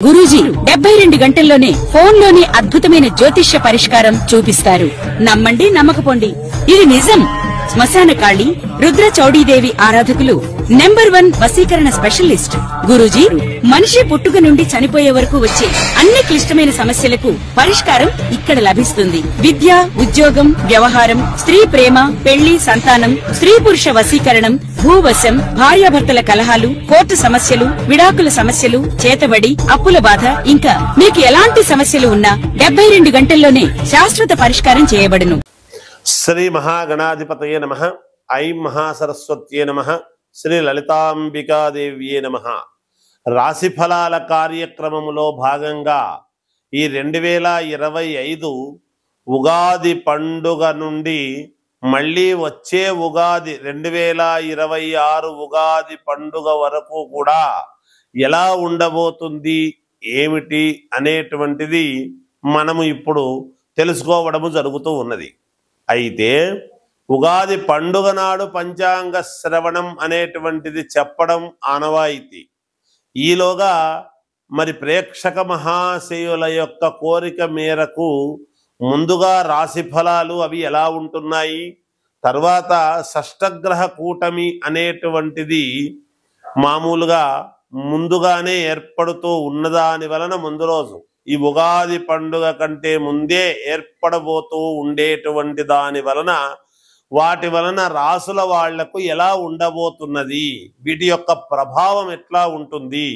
గురూజీ 72 గంటల్లోనే ఫోన్లోని అద్భుతమైన జ్యోతిష్య పరిష్కారం చూపిస్తారు. నమ్మండి నమ్మకపోండి, ఇది నిజం. శ్మశాన కాళి రుద్ర చౌడీదేవి ఆరాధకులు నంబర్ 1 వశీకరణ స్పెషలిస్ట్. గురూజీ మనిషి పుట్టుక నుండి చనిపోయే వరకు వచ్చే అన్ని క్లిష్టమైన సమస్యలకు పరిష్కారం ఇక్కడ లభిస్తుంది. విద్య, ఉద్యోగం, వ్యవహారం, స్త్రీ ప్రేమ, పెళ్లి, సంతానం, స్త్రీ పురుష వశీకరణం, భూవశం, భార్యాభర్తల కలహాలు, కోర్టు సమస్యలు, విడాకుల సమస్యలు, చేతబడి, అప్పుల బాధ, ఇంకా మీకు ఎలాంటి సమస్యలు ఉన్నా 72 గంటల్లోనే శాశ్వత పరిష్కారం చేయబడును. శ్రీ మహాగణాధిపతయే నమః. ఐం మహాసరస్వత్యే నమః. శ్రీ లలితాంబికాదేవ్యే నమః. రాశిఫలాల కార్యక్రమములో భాగంగా ఈ 2025 ఉగాది పండుగ నుండి మళ్ళీ వచ్చే ఉగాది 2026 ఉగాది పండుగ వరకు కూడా ఎలా ఉండబోతుంది, ఏమిటి అనేటువంటిది మనము ఇప్పుడు తెలుసుకోవడము జరుగుతూ ఉన్నది. అయితే ఉగాది పండుగ నాడు పంచాంగ శ్రవణం అనేటువంటిది చెప్పడం ఆనవాయితీ. ఈలోగా మరి ప్రేక్షక మహాశయుల యొక్క కోరిక మేరకు ముందుగా రాశి ఫలాలు అవి ఎలా ఉంటున్నాయి, తర్వాత షష్టగ్రహ కూటమి అనేటువంటిది మామూలుగా ముందుగానే ఏర్పడుతూ ఉన్నదాని వలన ముందు రోజు ఈ ఉగాది పండుగ కంటే ముందే ఏర్పడబోతూ ఉండేటువంటి దాని వలన వాటి వలన రాసుల వాళ్లకు ఎలా ఉండబోతున్నది, వీటి యొక్క ప్రభావం ఎట్లా ఉంటుంది.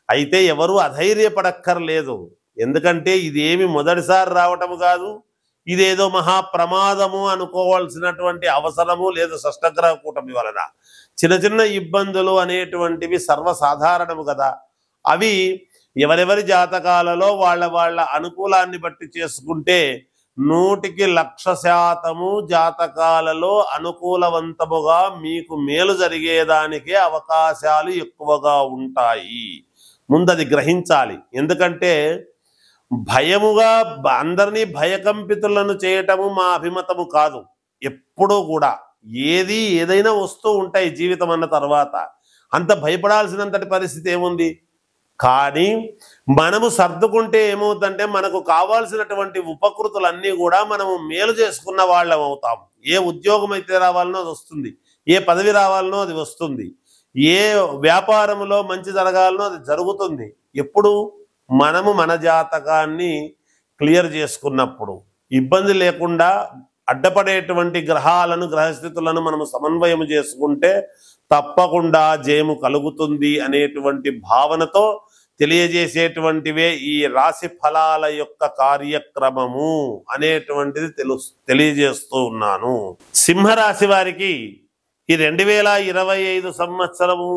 అయితే ఎవరు అధైర్యపడక్కర్లేదు. ఎందుకంటే ఇదేమి మొదటిసారి రావటము కాదు, ఇదేదో మహాప్రమాదము అనుకోవాల్సినటువంటి అవసరము లేదు. షష్టగ్రహ కూటమి వలన చిన్న చిన్న ఇబ్బందులు అనేటువంటివి సర్వసాధారణము కదా. అవి ఎవరెవరి జాతకాలలో వాళ్ళ అనుకూలాన్ని బట్టి చేసుకుంటే 100% జాతకాలలో అనుకూలవంతముగా మీకు మేలు జరిగేదానికే అవకాశాలు ఎక్కువగా ఉంటాయి. ముందది గ్రహించాలి. ఎందుకంటే భయముగా అందరినీ భయకంపితులను చేయటము మా అభిమతము కాదు. ఎప్పుడూ కూడా ఏదైనా వస్తూ ఉంటాయి జీవితం అన్న తర్వాత, అంత భయపడాల్సినంతటి పరిస్థితి ఏముంది. కానీ మనము సర్దుకుంటే ఏమవుతుందంటే మనకు కావాల్సినటువంటి ఉపకృతులన్నీ కూడా మనము మేలు చేసుకున్న వాళ్ళం అవుతాం. ఏ ఉద్యోగం అయితే రావాలనో అది వస్తుంది, ఏ పదవి రావాలనో అది వస్తుంది, ఏ వ్యాపారంలో మంచి జరగాలనో అది జరుగుతుంది. ఎప్పుడు మనము మన జాతకాన్ని క్లియర్ చేసుకున్నప్పుడు, ఇబ్బంది లేకుండా అడ్డపడేటువంటి గ్రహాలను గ్రహస్థితులను మనము సమన్వయం చేసుకుంటే తప్పకుండా జయము కలుగుతుంది అనేటువంటి భావనతో తెలియజేసేటువంటివే ఈ రాశి ఫలాల యొక్క కార్యక్రమము అనేటువంటిది తెలియజేస్తూ ఉన్నాను. సింహరాశి వారికి ఈ 2025 సంవత్సరము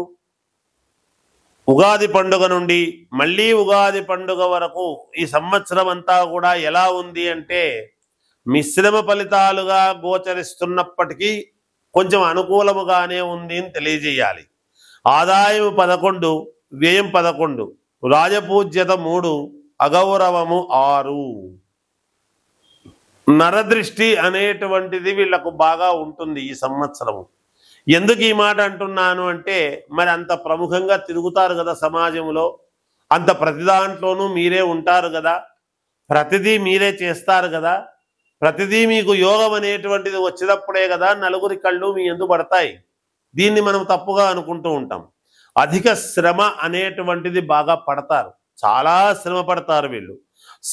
ఉగాది పండుగ నుండి మళ్ళీ ఉగాది పండుగ వరకు ఈ సంవత్సరం అంతా కూడా ఎలా ఉంది అంటే మిశ్రమ ఫలితాలుగా గోచరిస్తున్నప్పటికీ కొంచెం అనుకూలముగానే ఉంది అని తెలియజేయాలి. ఆదాయం 11, వ్యయం 11, రాజపూజ్యత 3, అగౌరవము 6. నరదృష్టి అనేటువంటిది వీళ్లకు బాగా ఉంటుంది ఈ సంవత్సరము. ఎందుకు ఈ మాట అంటున్నాను అంటే మరి అంత ప్రముఖంగా తిరుగుతారు కదా సమాజంలో, అంత ప్రతి దాంట్లోనూ మీరే ఉంటారు కదా, ప్రతిదీ మీరే చేస్తారు కదా, ప్రతిదీ మీకు యోగం అనేటువంటిది వచ్చినప్పుడే కదా నలుగురి కళ్ళు మీ యందు పడతాయి. దీన్ని మనం తప్పుగా అనుకుంటూ ఉంటాం. అధిక శ్రమ అనేటువంటిది బాగా పడతారు, చాలా శ్రమ పడతారు వీళ్ళు.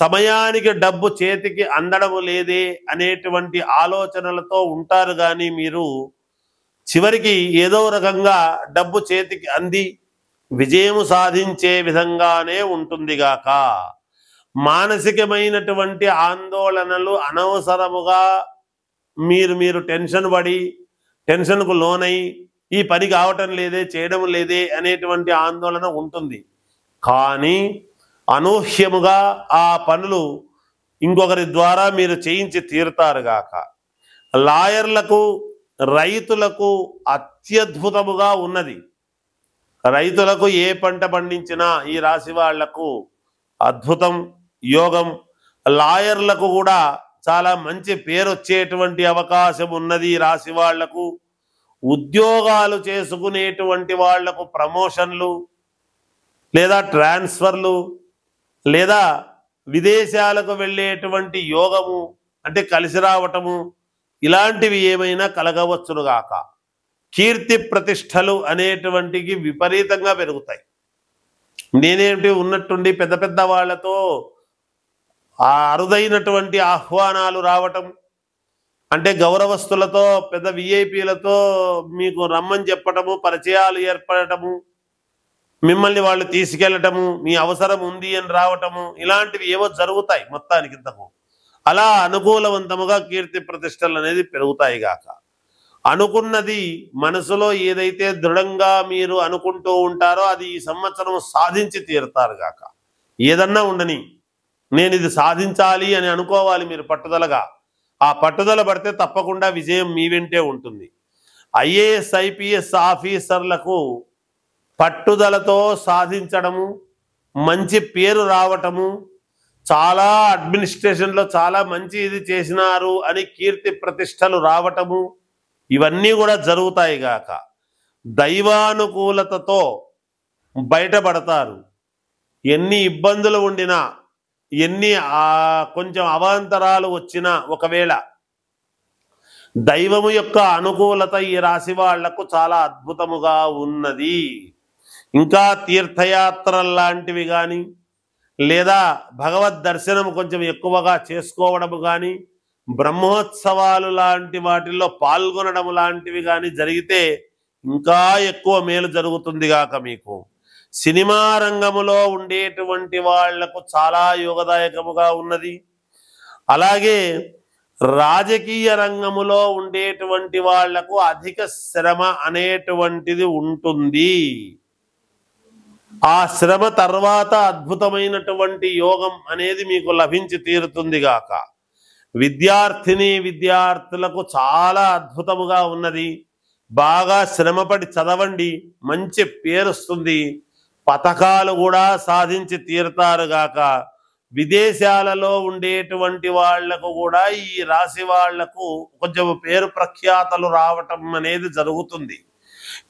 సమయానికి డబ్బు చేతికి అందడము లేదే అనేటువంటి ఆలోచనలతో ఉంటారు. కానీ మీరు చివరికి ఏదో రకంగా డబ్బు చేతికి అంది విజయము సాధించే విధంగానే ఉంటుందిగాక. మానసికమైనటువంటి ఆందోళనలు అనవసరముగా మీరు టెన్షన్ పడి టెన్షన్కు లోనై ఈ పని కావటం లేదే, చేయడం లేదే అనేటువంటి ఆందోళన ఉంటుంది. కానీ అనూహ్యముగా ఆ పనులు ఇంకొకరి ద్వారా మీరు చేయించి తీరుతారుగాక. లాయర్లకు, రైతులకు అత్యద్భుతముగా ఉన్నది. రైతులకు ఏ పంట పండించినా ఈ రాశి వాళ్లకు అద్భుతం, యోగం. లాయర్లకు కూడా చాలా మంచి పేరు వచ్చేటువంటి అవకాశం ఉన్నది ఈ రాశి వాళ్లకు. ఉద్యోగాలు చేసుకునేటువంటి వాళ్లకు ప్రమోషన్లు లేదా ట్రాన్స్ఫర్లు లేదా విదేశాలకు వెళ్ళేటువంటి యోగము అంటే కలిసి రావటము ఇలాంటివి ఏమైనా కలగవచ్చునుగాక. కీర్తి ప్రతిష్టలు అనేటువంటివి విపరీతంగా పెరుగుతాయి. నేనేమిటి ఉన్నట్టుండి పెద్ద పెద్ద వాళ్ళతో ఆ అరుదైనటువంటి ఆహ్వానాలు రావటం అంటే గౌరవస్తులతో పెద్ద విఐపీలతో మీకు రమ్మని చెప్పటము, పరిచయాలు ఏర్పడటము, మిమ్మల్ని వాళ్ళు తీసుకెళ్ళటము, మీ అవసరం ఉంది అని రావటము ఇలాంటివి ఏవో జరుగుతాయి మొత్తానికి ఇంతకు. అలా అనుకూలవంతముగా కీర్తి ప్రతిష్టలు అనేది పెరుగుతాయి గాక. అనుకున్నది మనసులో ఏదైతే దృఢంగా మీరు అనుకుంటూ ఉంటారో అది ఈ సంవత్సరం సాధించి తీరుతారు గాక. ఏదన్నా ఉండని నేను ఇది సాధించాలి అని అనుకోవాలి మీరు పట్టుదలగా. ఆ పట్టుదల పడితే తప్పకుండా విజయం మీ వెంటే ఉంటుంది. ఐఏఎస్ ఐపీఎస్ ఆఫీసర్లకు పట్టుదలతో సాధించడము, మంచి పేరు రావటము, చాలా అడ్మినిస్ట్రేషన్లో చాలా మంచి ఇది చేసినారు అని కీర్తి ప్రతిష్టలు రావటము ఇవన్నీ కూడా జరుగుతాయి గాక. దైవానుకూలతతో బయటపడతారు. ఎన్ని ఇబ్బందులు ఉండినా, ఎన్ని కొంచెం అవాంతరాలు వచ్చినా, ఒకవేళ దైవము యొక్క అనుకూలత ఈ రాశి వాళ్లకు చాలా అద్భుతముగా ఉన్నది. ఇంకా తీర్థయాత్రలు లాంటివి కానీ లేదా భగవద్ దర్శనం కొంచెం ఎక్కువగా చేసుకోవడము కానీ, బ్రహ్మోత్సవాలు లాంటి వాటిల్లో పాల్గొనడం లాంటివి కానీ జరిగితే ఇంకా ఎక్కువ మేలు జరుగుతుంది గాక మీకు. సినిమా రంగములో ఉండేటువంటి వాళ్లకు చాలా యోగదాయకముగా ఉన్నది. అలాగే రాజకీయ రంగములో ఉండేటువంటి వాళ్లకు అధిక శ్రమ అనేటువంటిది ఉంటుంది. ఆ శ్రమ తర్వాత అద్భుతమైనటువంటి యోగం అనేది మీకు లభించి తీరుతుంది గాక. విద్యార్థిని విద్యార్థులకు చాలా అద్భుతముగా ఉన్నది. బాగా శ్రమపడి చదవండి, మంచి పేరు వస్తుంది, పథకాలు కూడా సాధించి తీరుతారు గాక. విదేశాలలో ఉండేటువంటి వాళ్లకు కూడా ఈ రాశి వాళ్లకు కొంచెం పేరు ప్రఖ్యాతలు రావటం అనేది జరుగుతుంది.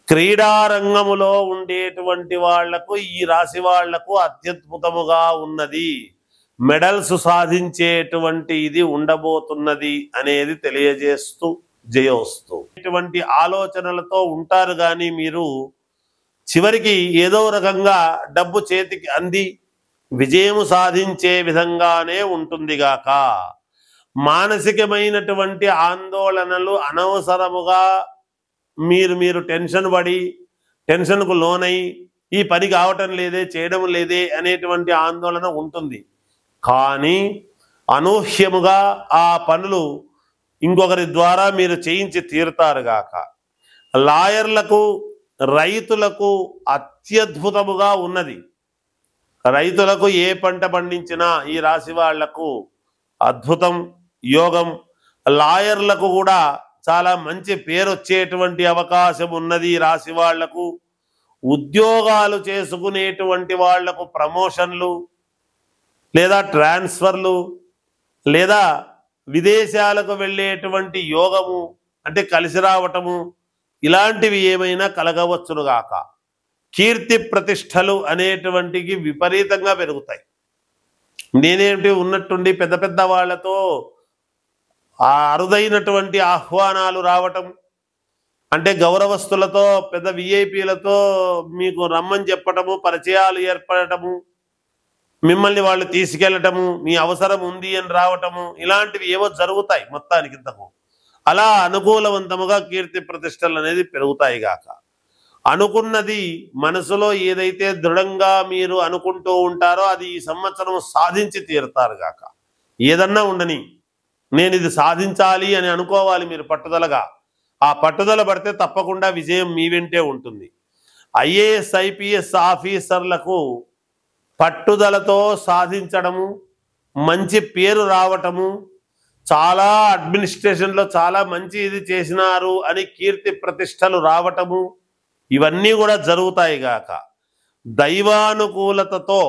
క్రీడారంగములో ఉండేటువంటి వాళ్లకు ఈ రాశి వాళ్లకు అత్యద్భుతముగా ఉన్నది. మెడల్స్ సాధించేటువంటి ఇది ఉండబోతున్నది అనేది తెలియజేస్తూ జయోస్తు. ఇటువంటి ఆలోచనలతో ఉంటారు కానీ మీరు చివరికి ఏదో రకంగా డబ్బు చేతికి అంది విజయము సాధించే విధంగానే ఉంటుంది గాక. మానసికమైనటువంటి ఆందోళనలు అనవసరముగా మీరు టెన్షన్ పడి టెన్షన్కు లోనై ఈ పని కావటం లేదే, చేయడం లేదే అనేటువంటి ఆందోళన ఉంటుంది. కానీ అనూహ్యముగా ఆ పనులు ఇంకొకరి ద్వారా మీరు చేయించి తీరుతారు గాక. లాయర్లకు, రైతులకు అత్యద్భుతముగా ఉన్నది. రైతులకు ఏ పంట పండించినా ఈ రాశి వాళ్లకు అద్భుతం యోగం. లాయర్లకు కూడా చాలా మంచి పేరు వచ్చేటువంటి అవకాశం ఉన్నది ఈ రాశి వాళ్లకు. ఉద్యోగాలు చేసుకునేటువంటి వాళ్లకు ప్రమోషన్లు లేదా ట్రాన్స్ఫర్లు లేదా విదేశాలకు వెళ్ళేటువంటి యోగము అంటే కలిసి రావటము ఇలాంటివి ఏమైనా కలగవచ్చునుగాక. కీర్తి ప్రతిష్టలు అనేటువంటివి విపరీతంగా పెరుగుతాయి. నేనేమిటి ఉన్నట్టుండి పెద్ద పెద్ద వాళ్ళతో ఆ అరుదైనటువంటి ఆహ్వానాలు రావటం అంటే గౌరవస్తులతో పెద్ద విఐపీలతో మీకు రమ్మని చెప్పటము, పరిచయాలు ఏర్పడటము, మిమ్మల్ని వాళ్ళు తీసుకెళ్ళటము, మీ అవసరం ఉంది అని రావటము ఇలాంటివి ఏవో జరుగుతాయి మొత్తానికి ఇంతకు. అలా అనుకూలవంతముగా కీర్తి ప్రతిష్టలు అనేది పెరుగుతాయి గాక. అనుకున్నది మనసులో ఏదైతే దృఢంగా మీరు అనుకుంటూ ఉంటారో అది ఈ సంవత్సరం సాధించి తీరుతారు గాక. ఏదన్నా ఉండని నేను ఇది సాధించాలి అని అనుకోవాలి మీరు పట్టుదలగా. ఆ పట్టుదల పడితే తప్పకుండా విజయం మీ వెంటే ఉంటుంది. ఐఏఎస్ ఐపీఎస్ ఆఫీసర్లకు పట్టుదలతో సాధించడము, మంచి పేరు రావటము, చాలా అడ్మినిస్ట్రేషన్లో చాలా మంచి ఇది చేసినారు అని కీర్తి ప్రతిష్టలు రావటము ఇవన్నీ కూడా జరుగుతాయి గాక. దైవానుకూలతతో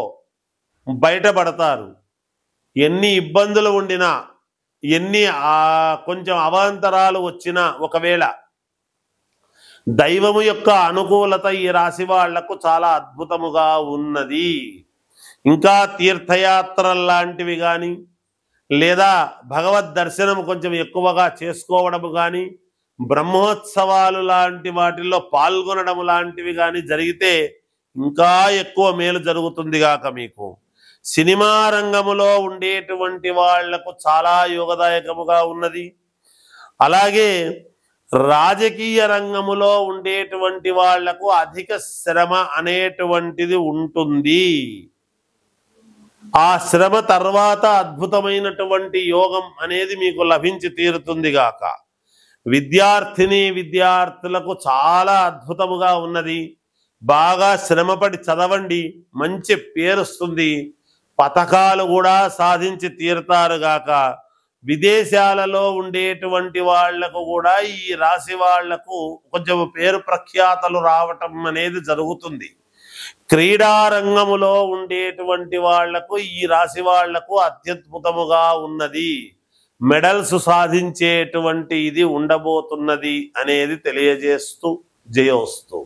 బయటపడతారు. ఎన్ని ఇబ్బందులు ఉండినా, ఎన్ని కొంచెం అవాంతరాలు వచ్చినా, ఒకవేళ దైవము యొక్క అనుకూలత ఈ రాశి వాళ్లకు చాలా అద్భుతముగా ఉన్నది. ఇంకా తీర్థయాత్రలు లాంటివి కానీ లేదా భగవద్ దర్శనం కొంచెం ఎక్కువగా చేసుకోవడం కానీ బ్రహ్మోత్సవాలు లాంటి వాటిల్లో పాల్గొనడం లాంటివి కానీ జరిగితే ఇంకా ఎక్కువ మేలు జరుగుతుంది గాక మీకు. సినిమా రంగములో ఉండేటువంటి వాళ్లకు చాలా యోగదాయకముగా ఉన్నది. అలాగే రాజకీయ రంగములో ఉండేటువంటి వాళ్లకు అధిక శ్రమ అనేటువంటిది ఉంటుంది. ఆ శ్రమ తర్వాత అద్భుతమైనటువంటి యోగం అనేది మీకు లభించి తీరుతుంది గాక. విద్యార్థులకు చాలా అద్భుతముగా ఉన్నది. బాగా శ్రమపడి చదవండి, మంచి పేరు వస్తుంది, పథకాలు కూడా సాధించి తీరుతారు గాక. విదేశాలలో ఉండేటువంటి వాళ్లకు కూడా ఈ రాశి వాళ్లకు కొంచెం పేరు ప్రఖ్యాతలు రావటం అనేది జరుగుతుంది. క్రీడా రంగములో ఉండేటువంటి వాళ్లకు ఈ రాశి వాళ్లకు అత్యద్భుతముగా ఉన్నది. మెడల్స్ సాధించేటువంటి ఇది ఉండబోతున్నది అనేది తెలియజేస్తూ జయోస్తు.